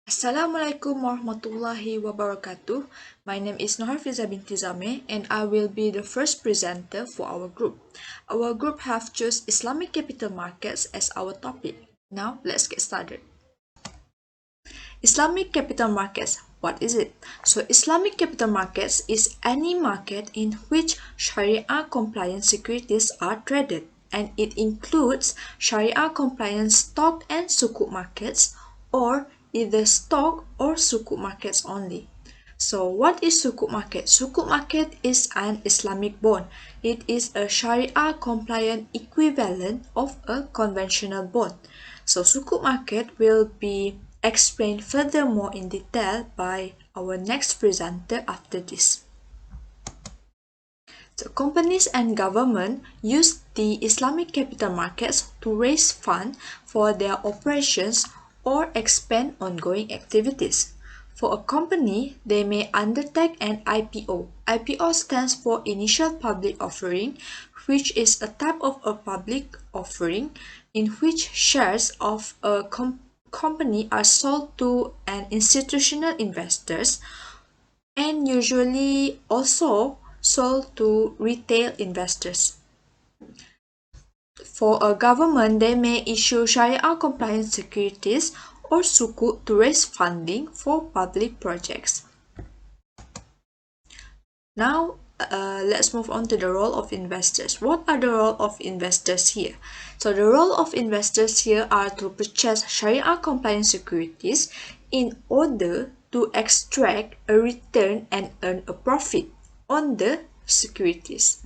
Assalamualaikum warahmatullahi wabarakatuh. My name is Hafizah Binti Zamir and I will be the first presenter for our group. Our group have choose Islamic capital markets as our topic. Now let's get started. Islamic capital markets. What is it? So Islamic capital markets is any market in which Sharia compliant securities are traded, and it includes Sharia compliant stock and sukuk markets, or either stock or sukuk markets only. So what is sukuk market? Sukuk market is an Islamic bond. It is a Sharia compliant equivalent of a conventional bond. So sukuk market will be explained furthermore in detail by our next presenter after this. So companies and government use the Islamic capital markets to raise funds for their operations or expand ongoing activities. For a company, they may undertake an IPO. IPO stands for Initial Public Offering, which is a type of a public offering in which shares of a company are sold to an institutional investors and usually also sold to retail investors. For a government, they may issue Sharia compliant securities or sukuk to raise funding for public projects. Now, let's move on to the role of investors. What are the role of investors here? So the role of investors here are to purchase Sharia compliant securities in order to extract a return and earn a profit on the securities.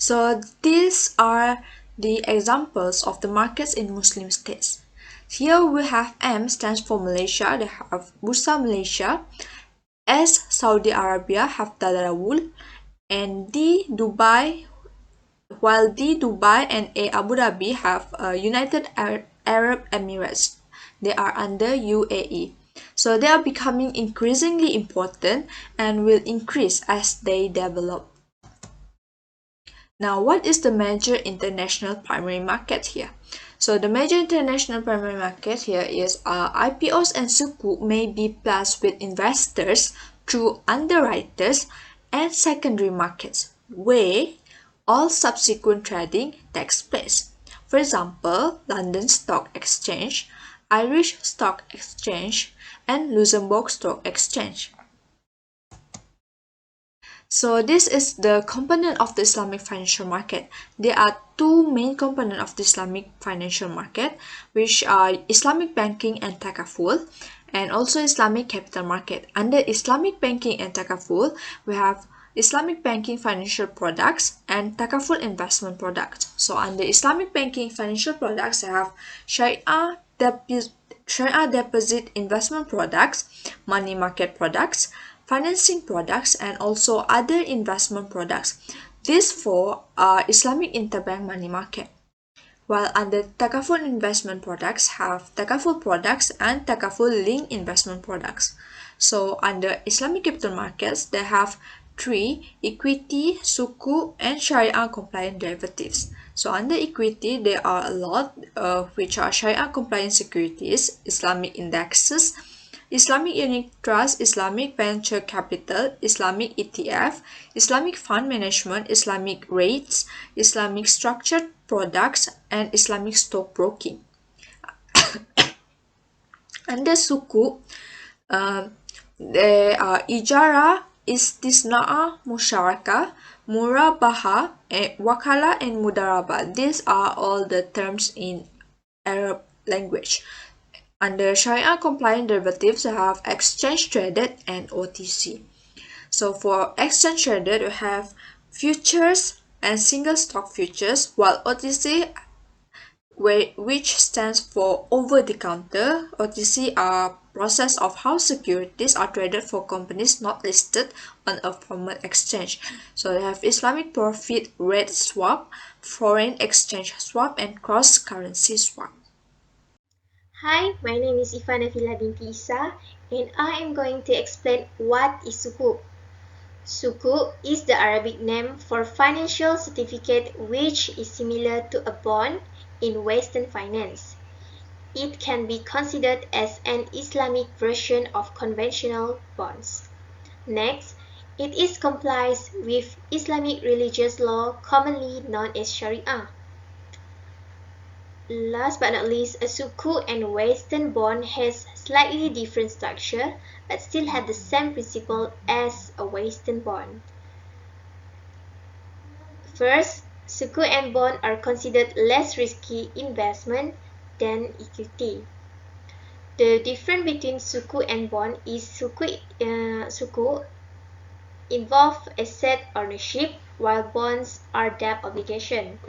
So these are the examples of the markets in Muslim states. Here we have M stands for Malaysia, they have Bursa Malaysia. S, Saudi Arabia have Tadawul, and D, Dubai, while D, Dubai, and A, Abu Dhabi have United Arab Emirates. They are under UAE. So they are becoming increasingly important and will increase as they develop. Now, what is the major international primary market here? So the major international primary market here is IPOs and sukuk may be placed with investors through underwriters and secondary markets where all subsequent trading takes place. For example, London Stock Exchange, Irish Stock Exchange, and Luxembourg Stock Exchange. So this is the component of the Islamic financial market. There are two main components of the Islamic financial market, which are Islamic banking and takaful, and also Islamic capital market. Under Islamic banking and takaful, we have Islamic banking financial products and takaful investment products. So under Islamic banking financial products, I have Sharia deposit investment products, money market products, financing products, and also other investment products. These four are Islamic interbank money market. While under takaful investment products have takaful products and takaful linked investment products. So under Islamic capital markets, they have three: equity, sukuk, and Sharia compliant derivatives. So under equity, there are a lot which are Sharia compliant securities, Islamic indexes, Islamic Unit Trust, Islamic Venture Capital, Islamic ETF, Islamic Fund Management, Islamic Rates, Islamic Structured Products, and Islamic Stockbroking. Under sukuk, there are ijara, istisna'ah, musyarakah, murabaha, wakala, and mudarabah. These are all the terms in Arab language. Under Sharia compliant derivatives, we have exchange traded and OTC. So for exchange traded, we have futures and single stock futures, while OTC, which stands for over the counter. OTC are process of how securities are traded for companies not listed on a formal exchange. So we have Islamic profit rate swap, foreign exchange swap, and cross currency swap. Hi, my name is Nafilah Binti Iffah, and I am going to explain what is sukuk. Sukuk is the Arabic name for financial certificate which is similar to a bond in Western finance. it can be considered as an Islamic version of conventional bonds. Next, it is complies with Islamic religious law commonly known as Sharia. Last but not least, a sukuk and western bond has slightly different structure but still have the same principle as a western bond. First, sukuk and bond are considered less risky investment than equity. The difference between sukuk and bond is sukuk involve asset ownership while bonds are debt obligation.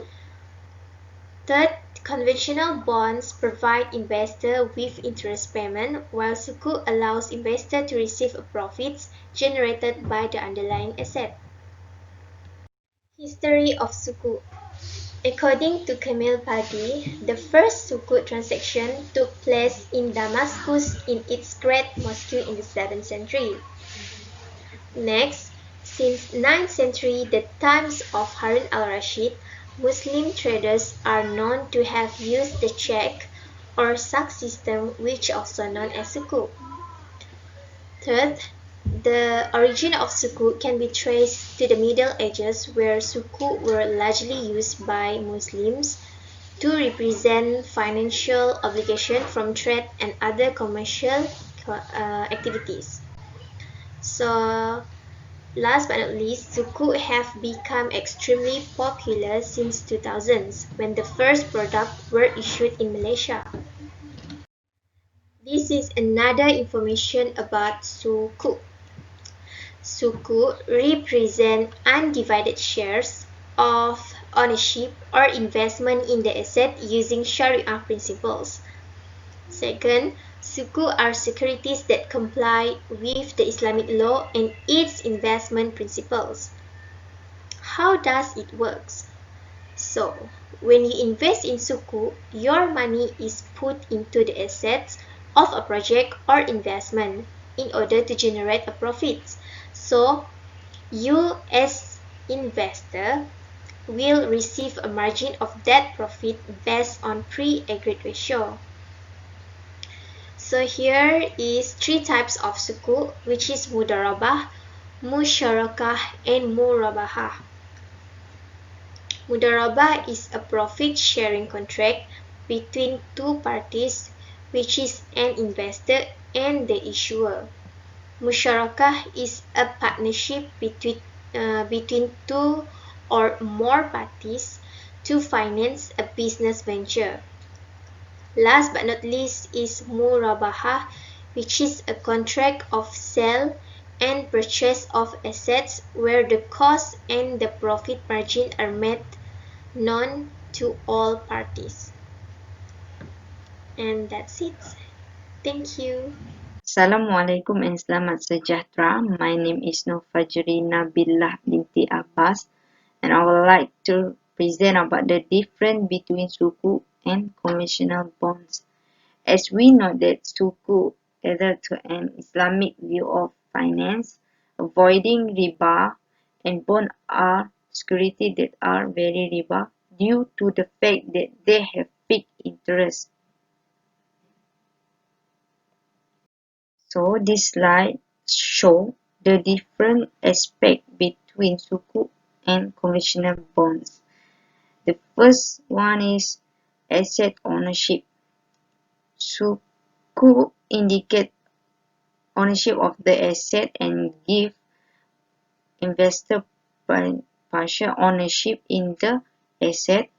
Third, conventional bonds provide investor with interest payment, while sukuk allows investor to receive profits generated by the underlying asset. History of sukuk. According to Kamil Padi, the first sukuk transaction took place in Damascus in its great mosque in the 7th century. Next, since 9th century, the times of Harun al-Rashid, Muslim traders are known to have used the check or sak system, which also known as sukuk. Third, the origin of sukuk can be traced to the Middle Ages, where sukuk were largely used by Muslims to represent financial obligation from trade and other commercial activities. So, last but not least, sukuk have become extremely popular since 2000s, when the first products were issued in Malaysia. This is another information about sukuk. Sukuk represent undivided shares of ownership or investment in the asset using Sharia principles. Second, sukuk are securities that comply with the Islamic law and its investment principles. How does it work? So, when you invest in sukuk, your money is put into the assets of a project or investment in order to generate a profit. So, you as investor will receive a margin of that profit based on pre-agreed ratio. So here is three types of sukuk, which is mudarabah, musyarakah, and murabahah. Mudarabah is a profit-sharing contract between two parties, which is an investor and the issuer. Musyarakah is a partnership between two or more parties to finance a business venture. Last but not least is murabahah, which is a contract of sale and purchase of assets where the cost and the profit margin are made known to all parties. And that's it. Thank you. Assalamualaikum and selamat sejahtera. My name is Fajrinabillah Binti Abbas, and I would like to present about the difference between sukuk and conventional bonds. As we know that sukuk adhere to an Islamic view of finance, avoiding riba, and bonds are securities that are very riba due to the fact that they have fixed interest. So this slide shows the different aspects between sukuk and conventional bonds. The first one is asset ownership. Sukuk indicate ownership of the asset and give investor partial ownership in the asset,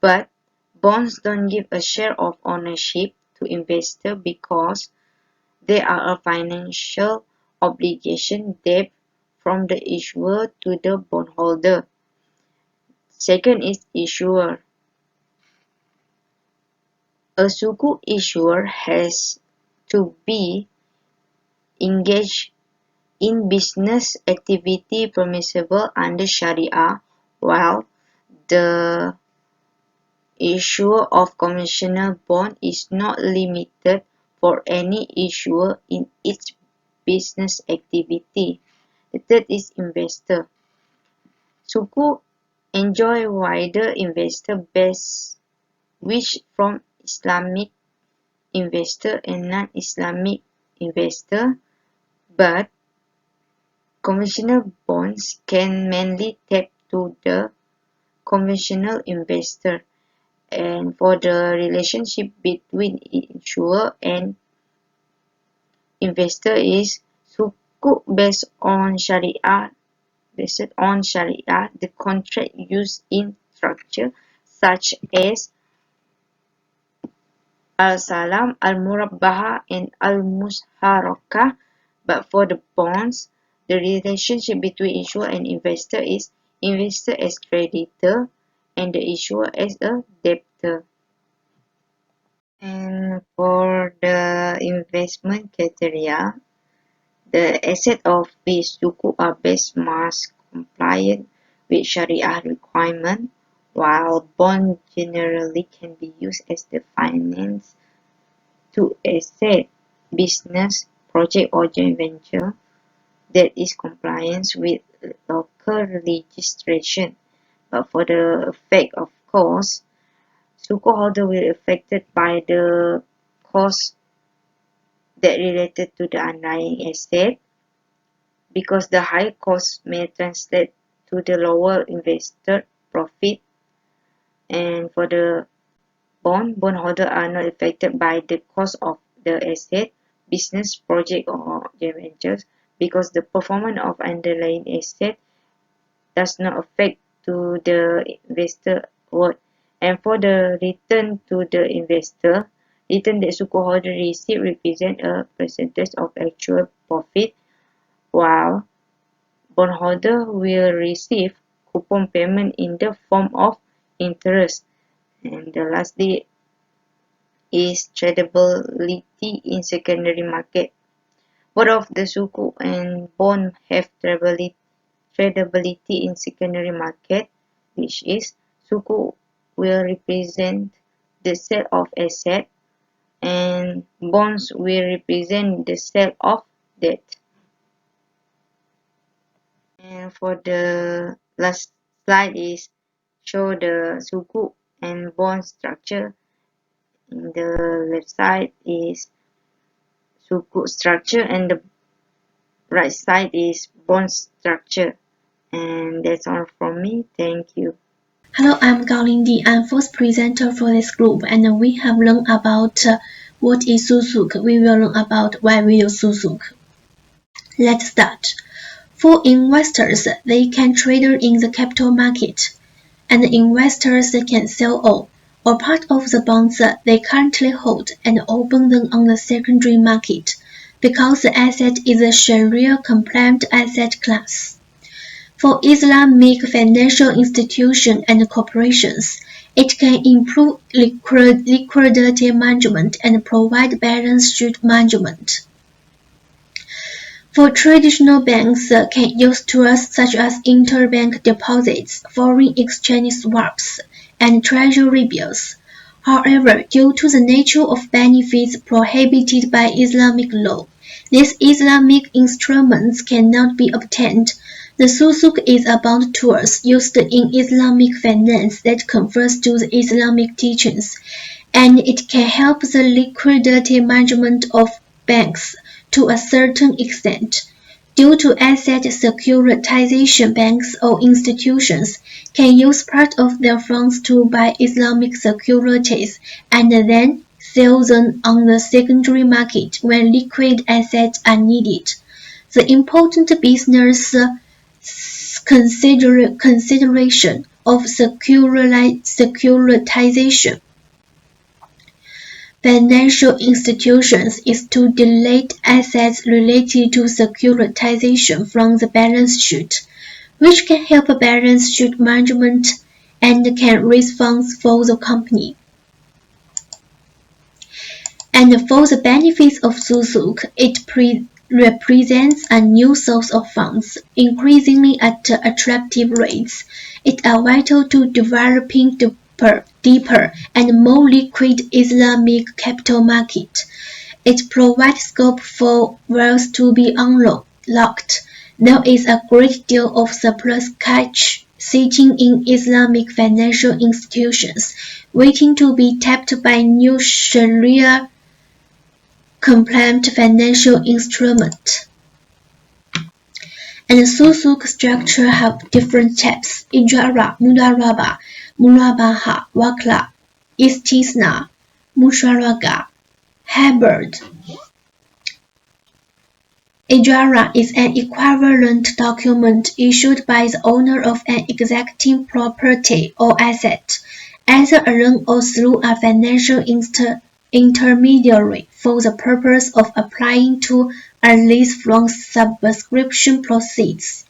but bonds don't give a share of ownership to investor because they are a financial obligation debt from the issuer to the bondholder. Second is issuer. A sukuk issuer has to be engaged in business activity permissible under Sharia, while the issuer of conventional bond is not limited for any issuer in its business activity. The third is investor. Sukuk enjoy wider investor base which from Islamic investor and non-Islamic investor, but conventional bonds can mainly tap to the conventional investor, and for the relationship between issuer and investor is sukuk based on Sharia. The contract used in structure such as al-salam, al-murabbaha, and al-musharakah. But for the bonds, the relationship between issuer and investor is investor as creditor and the issuer as a debtor. And for the investment criteria, the assets of these sukuk are based must compliant with Sharia requirement, while bonds generally can be used as the finance to asset, business, project or joint venture that is compliant with local legislation. But for the effect of cost, sukuk holder will be affected by the cost that related to the underlying asset, because the high cost may translate to the lower investor profit. And for the bondholders are not affected by the cost of the asset, business, project or joint ventures, because the performance of underlying asset does not affect to the investor worth. And for the return to the investor, return that sukuk holder receive represent a percentage of actual profit, while bondholder will receive coupon payment in the form of interest. And the lastly is tradability in secondary market. Both of the sukuk and bond have tradability in secondary market, which is sukuk will represent the sale of asset and bonds will represent the sale of debt. And for the last slide is show the sukuk and bond structure. In the left side is sukuk structure and the right side is bond structure. And that's all from me. Thank you. Hello, I'm Gao Lingdi. I'm first presenter for this group, and we have learned about what is sukuk. We will learn about why we use sukuk. Let's start. For investors, they can trade in the capital market, and investors can sell all or part of the bonds they currently hold and open them on the secondary market, because the asset is a Sharia-compliant asset class. For Islamic financial institutions and corporations, it can improve liquidity management and provide balance sheet management. For traditional banks can use tools such as interbank deposits, foreign exchange swaps, and treasury bills. However, due to the nature of benefits prohibited by Islamic law, these Islamic instruments cannot be obtained. The sukuk is about tools used in Islamic finance that conforms to the Islamic teachings, and it can help the liquidity management of banks to a certain extent. Due to asset securitization, banks or institutions can use part of their funds to buy Islamic securities and then sell them on the secondary market when liquid assets are needed. The important business consideration of securitization financial institutions is to delete assets related to securitization from the balance sheet, which can help balance sheet management and can raise funds for the company. And for the benefits of sukuk, it represents a new source of funds, increasingly at attractive rates. It is vital to developing deeper and more liquid Islamic capital market. It provides scope for wealth to be unlocked. There is a great deal of surplus cash sitting in Islamic financial institutions, waiting to be tapped by new Sharia complement financial instrument. And sukuk structure have different types: ijara, mudaraba, murabaha, wakla, istisna, musharaka, hybrid. Ijara is an equivalent document issued by the owner of an existing property or asset, either alone or through a financial intermediary, for the purpose of applying to a lease from subscription proceeds.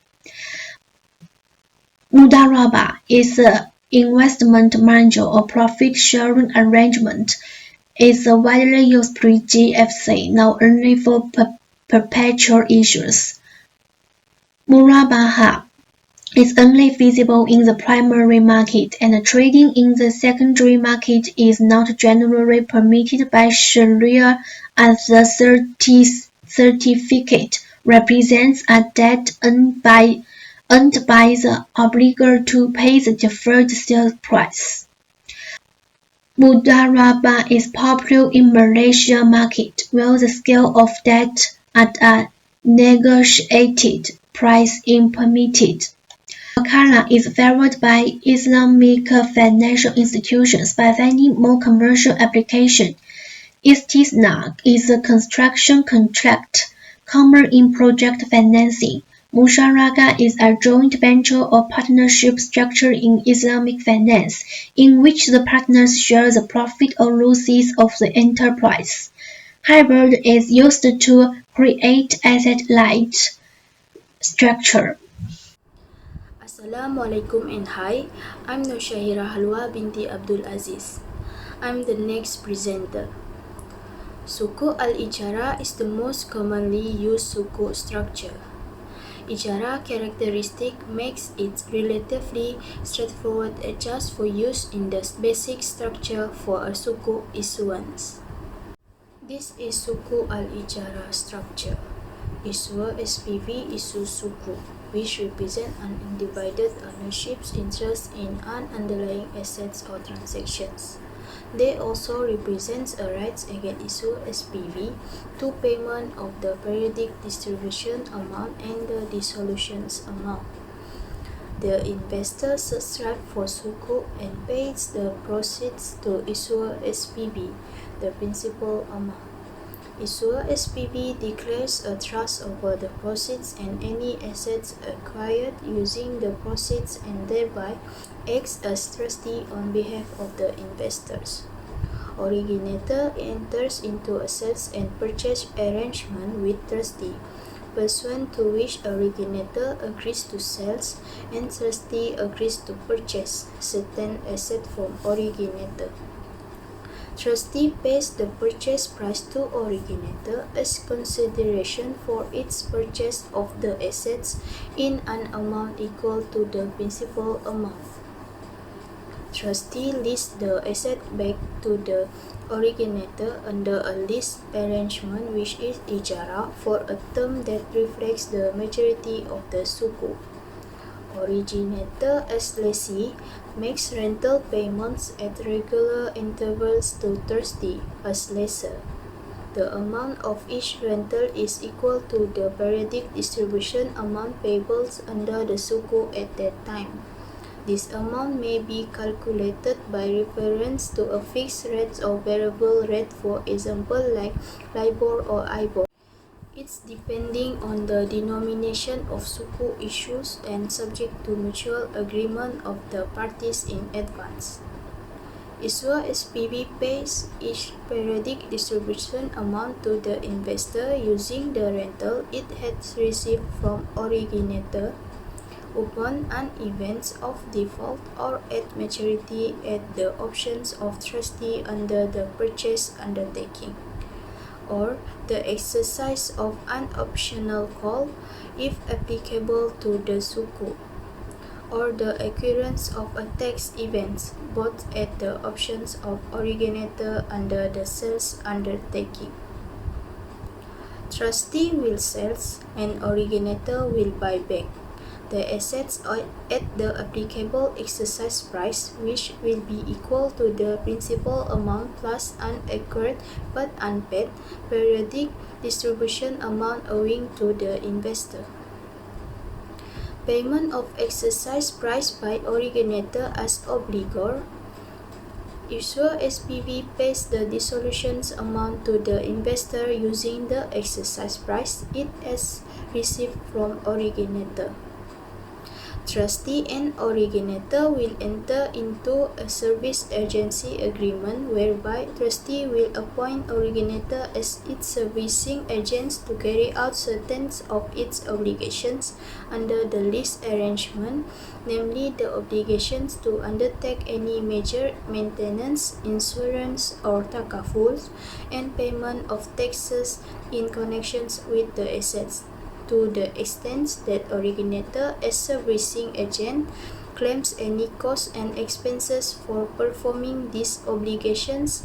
Mudaraba is an investment merger or profit-sharing arrangement. Is widely used pre-GFC, now only for perpetual issues. Murabaha is only feasible in the primary market, and trading in the secondary market is not generally permitted by Sharia, as the certificate represents a debt earned by the obligor to pay the deferred sales price. Mudaraba is popular in Malaysia market, where the scale of debt at a negotiated price is permitted. Wakala is favored by Islamic financial institutions by finding more commercial application. Istisna is a construction contract, common in project financing. Musharaka is a joint venture or partnership structure in Islamic finance, in which the partners share the profit or losses of the enterprise. Hybrid is used to create asset-light structure. Assalamualaikum and hi, I'm Nursyahirah Halwa Binti Abdul Aziz. I'm the next presenter. Suku al-Ijara is the most commonly used suku structure. Ijara characteristic makes it relatively straightforward just for use in the basic structure for a suku issuance. This is suku al-Ijara structure. Issuer SPV issues suku, which represent undivided ownership's interest in an underlying assets or transactions. They also represent a right against issuer SPV to payment of the periodic distribution amount and the dissolutions amount. The investor subscribes for suku and pays the proceeds to issuer SPV, the principal amount. Issuer SPV declares a trust over the proceeds and any assets acquired using the proceeds and thereby acts as trustee on behalf of the investors. Originator enters into a sales and purchase arrangement with trustee, pursuant to which originator agrees to sell and trustee agrees to purchase certain assets from originator. Trustee pays the purchase price to originator as consideration for its purchase of the assets in an amount equal to the principal amount. Trustee leases the asset back to the originator under a lease arrangement, which is ijara, for a term that reflects the maturity of the suku. Originator as lessee makes rental payments at regular intervals to trustee as lessor. The amount of each rental is equal to the periodic distribution amount payable under the suku at that time. This amount may be calculated by reference to a fixed rate or variable rate, for example like LIBOR or IBOR. It's depending on the denomination of suku issues and subject to mutual agreement of the parties in advance. Issuer SPV pays each periodic distribution amount to the investor using the rental it has received from originator upon an event of default or at maturity at the options of trustee under the purchase undertaking, or the exercise of an optional call if applicable to the suku, or the occurrence of a tax event, both at the options of originator under the sales undertaking. Trustee will sell and originator will buy back. the assets at the applicable exercise price, which will be equal to the principal amount plus unaccrued but unpaid periodic distribution amount owing to the investor. Payment of exercise price by originator as obligor. Issuer SPV pays the dissolutions amount to the investor using the exercise price it has received from originator. Trustee and originator will enter into a service agency agreement whereby trustee will appoint originator as its servicing agents to carry out certain of its obligations under the lease arrangement, namely the obligations to undertake any major maintenance, insurance or takafuls, and payment of taxes in connection with the assets, to the extent that originator as servicing agent claims any costs and expenses for performing these obligations,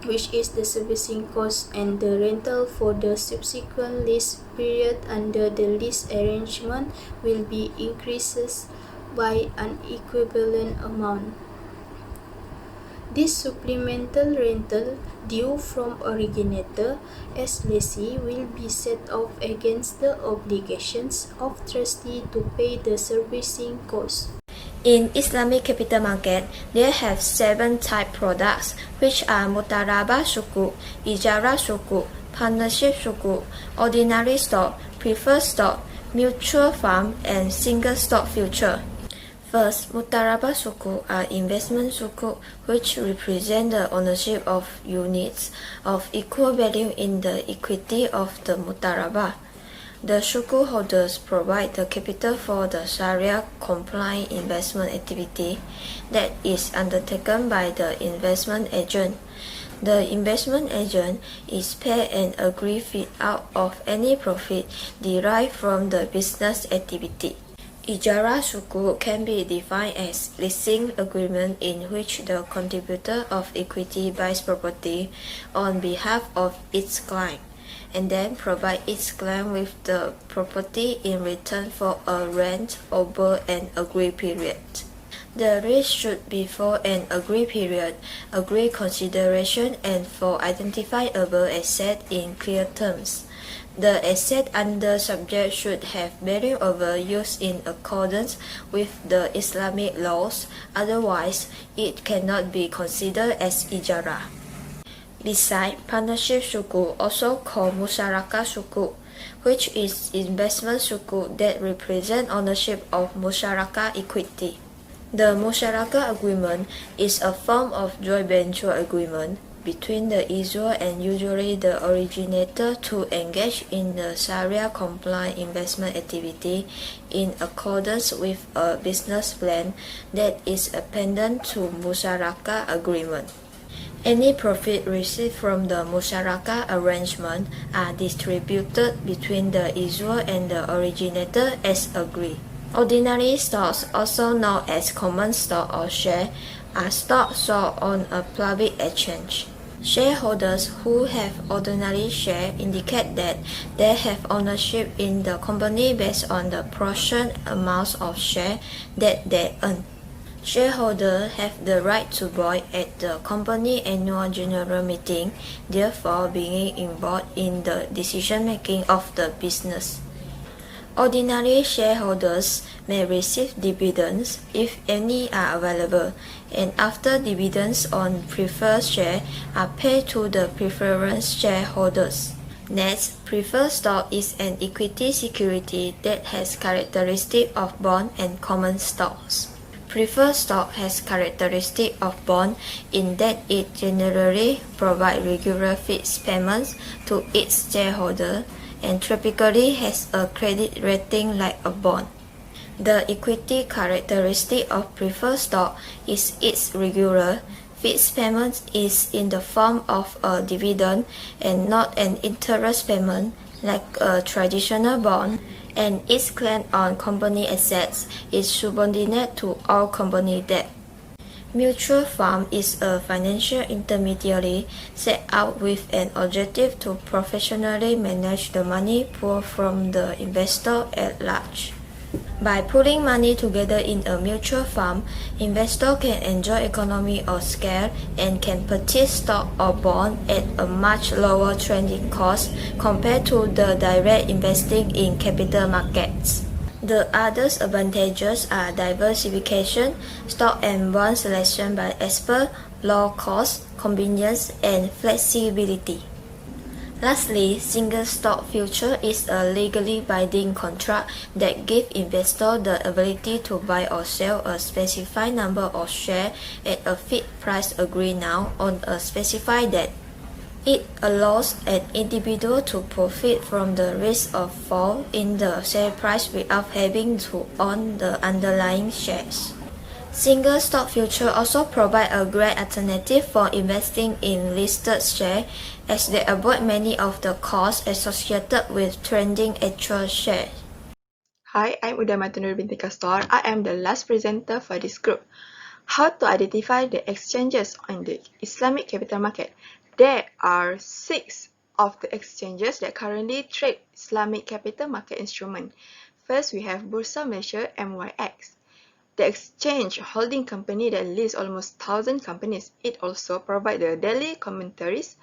which is the servicing cost and the rental for the subsequent lease period under the lease arrangement will be increases by an equivalent amount. This supplemental rental due from originator as lessee will be set off against the obligations of trustee to pay the servicing cost. In Islamic capital market, they have 7 type products, which are Mutarabah Sukuk, Ijarah Sukuk, Partnership Sukuk, Ordinary Stock, Preferred Stock, Mutual Fund, and Single Stock Future. First, Mutarabah Sukuk are investment sukuk which represent the ownership of units of equal value in the equity of the Mutarabah. The sukuk holders provide the capital for the Sharia-compliant investment activity that is undertaken by the investment agent. The investment agent is paid an agreed fee out of any profit derived from the business activity. Ijarah sukuk can be defined as leasing agreement in which the contributor of equity buys property on behalf of its client and then provide its client with the property in return for a rent over an agreed period. The risk should be for an agreed period, agreed consideration, and for identifiable asset in clear terms. The asset under subject should have value over use in accordance with the Islamic laws, otherwise it cannot be considered as ijarah. Besides, partnership sukuk, also called musyarakah sukuk, which is investment sukuk that represent ownership of musyarakah equity. The musyarakah agreement is a form of joint venture agreement between the issuer and usually the originator to engage in the Sharia-compliant investment activity in accordance with a business plan that is appended to musyarakah agreement. Any profit received from the musyarakah arrangement are distributed between the issuer and the originator as agreed. Ordinary stocks, also known as common stock or share, are stocks sold on a public exchange. Shareholders who have ordinary share indicate that they have ownership in the company based on the portion amounts of share that they earn. Shareholders have the right to vote at the company annual general meeting, therefore being involved in the decision-making of the business. Ordinary shareholders may receive dividends, if any are available, and after dividends on preferred share are paid to the preference shareholders. Next, preferred stock is an equity security that has characteristics of bond and common stocks. Preferred stock has characteristics of bond in that it generally provides regular fixed payments to its shareholder and typically has a credit rating like a bond. The equity characteristic of preferred stock is its regular fixed payment is in the form of a dividend and not an interest payment like a traditional bond, and its claim on company assets is subordinate to all company debt. Mutual fund is a financial intermediary set out with an objective to professionally manage the money pooled from the investor at large. By pooling money together in a mutual fund, investors can enjoy economy of scale and can purchase stock or bond at a much lower trading cost compared to the direct investing in capital markets. The other advantages are diversification, stock and bond selection by experts, low cost, convenience, and flexibility. Lastly, single stock future is a legally binding contract that gives investors the ability to buy or sell a specified number of shares at a fixed price agreed now on a specified date. It allows an individual to profit from the risk of fall in the share price without having to own the underlying shares. Single stock futures also provide a great alternative for investing in listed shares as they avoid many of the costs associated with trading actual shares. Hi, I'm Udaimatunnur Binti Kastohar. I am the last presenter for this group. How to identify the exchanges on the Islamic capital market? There are 6 of the exchanges that currently trade Islamic capital market instrument. First, we have Bursa Malaysia MYX. The exchange holding company that lists almost 1,000 companies. It also provides the daily commentaries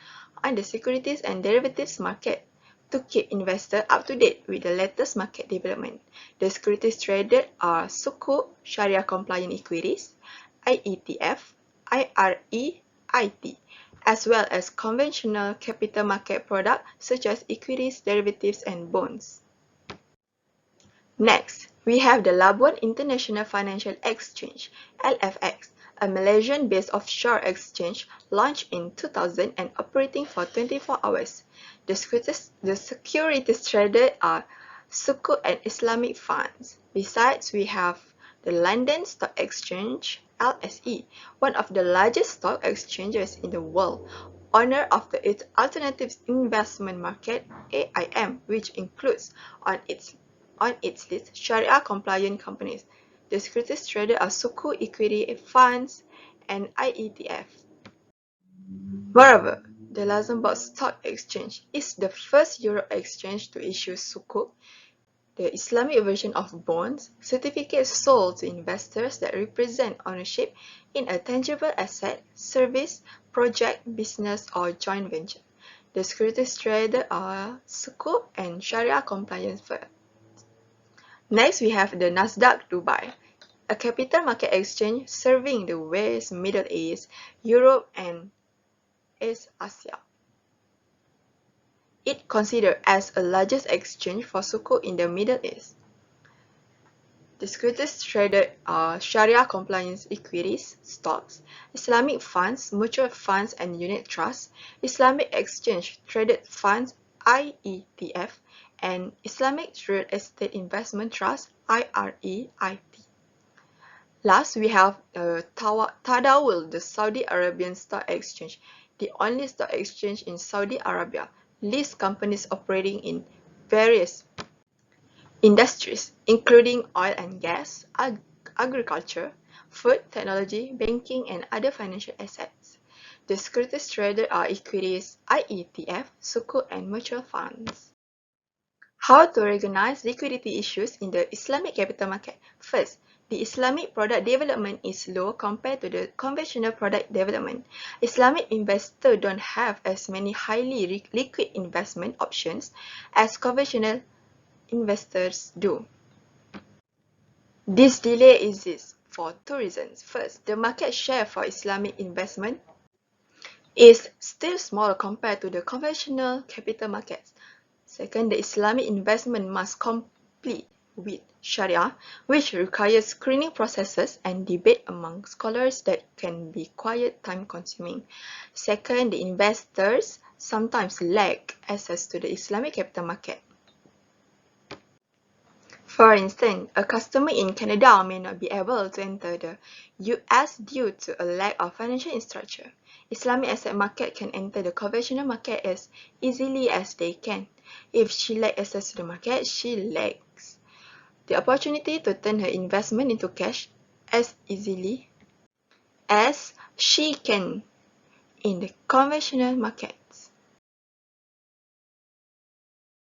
on the securities and derivatives market to keep investors up to date with the latest market development. The securities traded are Sukuk, Sharia compliant equities, IETF, IRE, as well as conventional capital market products such as equities, derivatives, and bonds. Next, we have the Labuan International Financial Exchange, LFX, a Malaysian-based offshore exchange launched in 2000 and operating for 24 hours. The securities traded are Sukuk and Islamic funds. Besides, we have the London Stock Exchange, LSE, one of the largest stock exchanges in the world, owner of the Alternative Investment Market, AIM, which includes on its list Sharia-compliant companies. The securities traded are Sukuk equity funds and IETF. Moreover, the Luxembourg Stock Exchange is the first Euro exchange to issue Sukuk, the Islamic version of bonds, certificates sold to investors that represent ownership in a tangible asset, service, project, business, or joint venture. The securities traded are Sukuk and Sharia compliant firms. Next, we have the Nasdaq Dubai, a capital market exchange serving the West, Middle East, Europe, and East Asia. It considered as the largest exchange for Sukuk in the Middle East. The securities traded are Sharia compliance equities, stocks, Islamic funds, mutual funds and unit trusts, Islamic exchange traded funds, IETF, and Islamic Real Estate Investment Trust, IREIT. Last, we have Tadawul, the Saudi Arabian Stock Exchange, the only stock exchange in Saudi Arabia, lists companies operating in various industries, including oil and gas, agriculture, food, technology, banking, and other financial assets. The securities traded are equities, IETF, Sukuk, and mutual funds. How to recognize liquidity issues in the Islamic capital market? First, the Islamic product development is low compared to the conventional product development. Islamic investors don't have as many highly liquid investment options as conventional investors do. This delay exists for 2 reasons. First, the market share for Islamic investment is still small compared to the conventional capital markets. Second, the Islamic investment must comply with Sharia, which requires screening processes and debate among scholars that can be quite time-consuming. Second, the investors sometimes lack access to the Islamic capital market. For instance, a customer in Canada may not be able to enter the US due to a lack of financial infrastructure. Islamic asset market can enter the conventional market as easily as they can. If she lacks access to the market, she lacks the opportunity to turn her investment into cash as easily as she can in the conventional market.